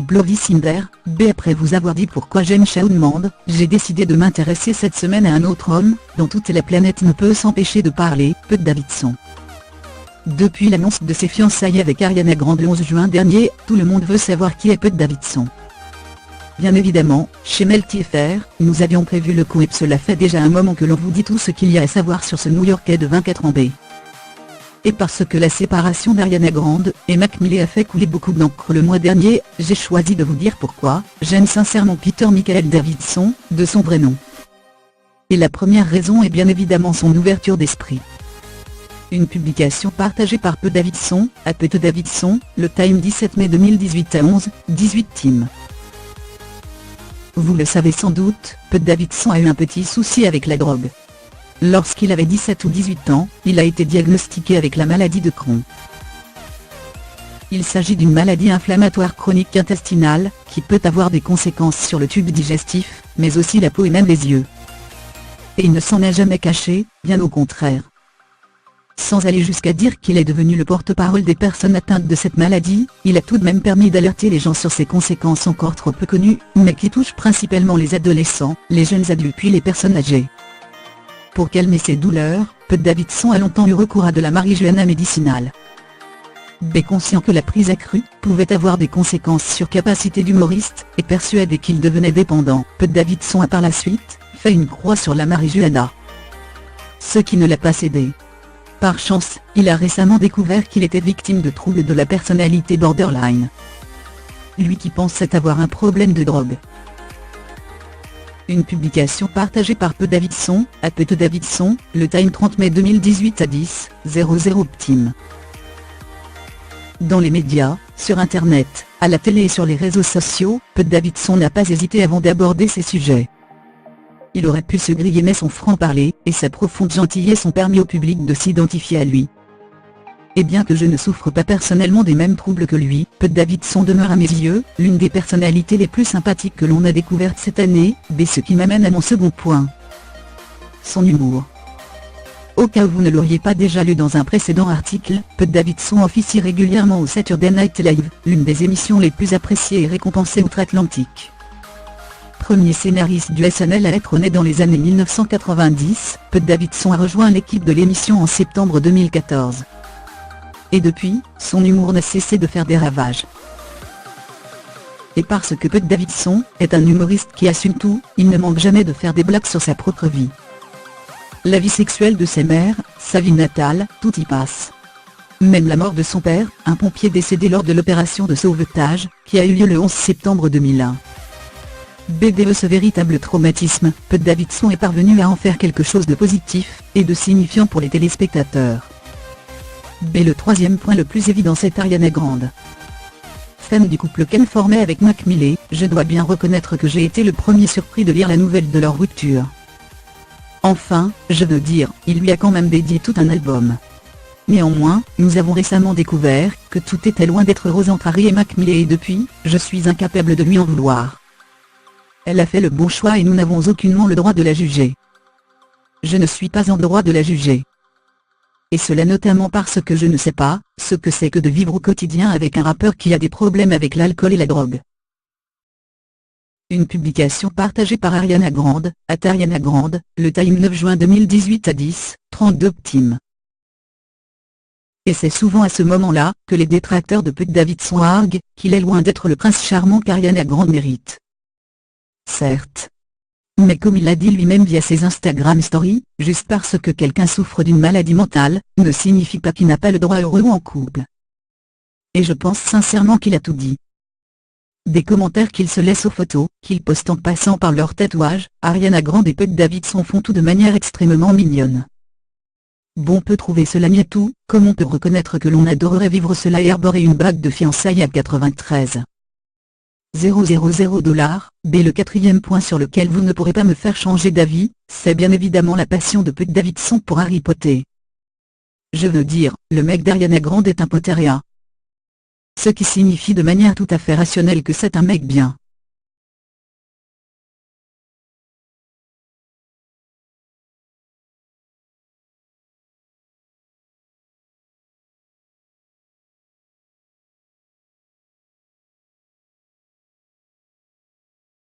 Bloody Cinder. Après vous avoir dit pourquoi j'aime Shawn Mendes, j'ai décidé de m'intéresser cette semaine à un autre homme, dont toute la planète ne peut s'empêcher de parler, Pete Davidson. Depuis l'annonce de ses fiançailles avec Ariana Grande le 11 juin dernier, tout le monde veut savoir qui est Pete Davidson. Bien évidemment, chez Melty.fr, nous avions prévu le coup et cela fait déjà un moment que l'on vous dit tout ce qu'il y a à savoir sur ce New-Yorkais de 24 ans B. Et parce que la séparation d'Ariana Grande et Mac Miller a fait couler beaucoup d'encre le mois dernier, j'ai choisi de vous dire pourquoi j'aime sincèrement Peter Michael Davidson, de son vrai nom. Et la première raison est bien évidemment son ouverture d'esprit. Une publication partagée par Pete Davidson, à Pete Davidson, le Time 17 mai 2018 à 11:18 Tim. Vous le savez sans doute, Pete Davidson a eu un petit souci avec la drogue. Lorsqu'il avait 17 ou 18 ans, il a été diagnostiqué avec la maladie de Crohn. Il s'agit d'une maladie inflammatoire chronique intestinale, qui peut avoir des conséquences sur le tube digestif, mais aussi la peau et même les yeux. Et il ne s'en a jamais caché, bien au contraire. Sans aller jusqu'à dire qu'il est devenu le porte-parole des personnes atteintes de cette maladie, il a tout de même permis d'alerter les gens sur ses conséquences encore trop peu connues, mais qui touchent principalement les adolescents, les jeunes adultes puis les personnes âgées. Pour calmer ses douleurs, Pete Davidson a longtemps eu recours à de la marijuana médicinale. Conscient que la prise accrue pouvait avoir des conséquences sur capacité d'humoriste, et persuadé qu'il devenait dépendant, Pete Davidson a par la suite fait une croix sur la marijuana. Ce qui ne l'a pas cédé. Par chance, il a récemment découvert qu'il était victime de troubles de la personnalité borderline. Lui qui pensait avoir un problème de drogue. Une publication partagée par Pete Davidson, à Pete Davidson, le Time 30 mai 2018 à 10:00 Tim. Dans les médias, sur Internet, à la télé et sur les réseaux sociaux, Pete Davidson n'a pas hésité avant d'aborder ces sujets. Il aurait pu se griller mais son franc-parler et sa profonde gentillesse ont permis au public de s'identifier à lui. Et bien que je ne souffre pas personnellement des mêmes troubles que lui, Pete Davidson demeure à mes yeux l'une des personnalités les plus sympathiques que l'on a découvertes cette année, ce qui m'amène à mon second point. Son humour. Au cas où vous ne l'auriez pas déjà lu dans un précédent article, Pete Davidson officie régulièrement au Saturday Night Live, l'une des émissions les plus appréciées et récompensées outre-Atlantique. Premier scénariste du SNL à être né dans les années 1990, Pete Davidson a rejoint l'équipe de l'émission en septembre 2014. Et depuis, son humour n'a cessé de faire des ravages. Et parce que Pete Davidson est un humoriste qui assume tout, il ne manque jamais de faire des blagues sur sa propre vie. La vie sexuelle de sa mère, sa vie natale, tout y passe. Même la mort de son père, un pompier décédé lors de l'opération de sauvetage, qui a eu lieu le 11 septembre 2001. Ce véritable traumatisme, Pete Davidson est parvenu à en faire quelque chose de positif, et de signifiant pour les téléspectateurs. Le troisième point le plus évident c'est Ariana Grande. Fan du couple qu'elle formait avec Mac Miller, je dois bien reconnaître que j'ai été le premier surpris de lire la nouvelle de leur rupture. Enfin, je veux dire, il lui a quand même dédié tout un album. Néanmoins, nous avons récemment découvert que tout était loin d'être rose entre Harry et Mac Miller et depuis, je suis incapable de lui en vouloir. Elle a fait le bon choix et nous n'avons aucunement le droit de la juger. Je ne suis pas en droit de la juger. Et cela notamment parce que je ne sais pas ce que c'est que de vivre au quotidien avec un rappeur qui a des problèmes avec l'alcool et la drogue. Une publication partagée par Ariana Grande, à Ariana Grande, le Time 9 juin 2018 à 10:32 Tim. Et c'est souvent à ce moment-là que les détracteurs de Pete Davidson arguent qu'il est loin d'être le prince charmant qu'Ariana Grande mérite. Certes. Mais comme il l'a dit lui-même via ses Instagram Stories, juste parce que quelqu'un souffre d'une maladie mentale, ne signifie pas qu'il n'a pas le droit heureux ou en couple. Et je pense sincèrement qu'il a tout dit. Des commentaires qu'il se laisse aux photos, qu'il poste en passant par leur tatouage, Ariana Grande et Pete Davidson font tout de manière extrêmement mignonne. Bon peut trouver cela miatou, comme on peut reconnaître que l'on adorerait vivre cela et arborer une bague de fiançailles à 93 000 $. Le quatrième point sur lequel vous ne pourrez pas me faire changer d'avis, c'est bien évidemment la passion de Pete Davidson pour Harry Potter. Je veux dire, le mec d'Ariana Grande est un Potteria. Ce qui signifie de manière tout à fait rationnelle que c'est un mec bien.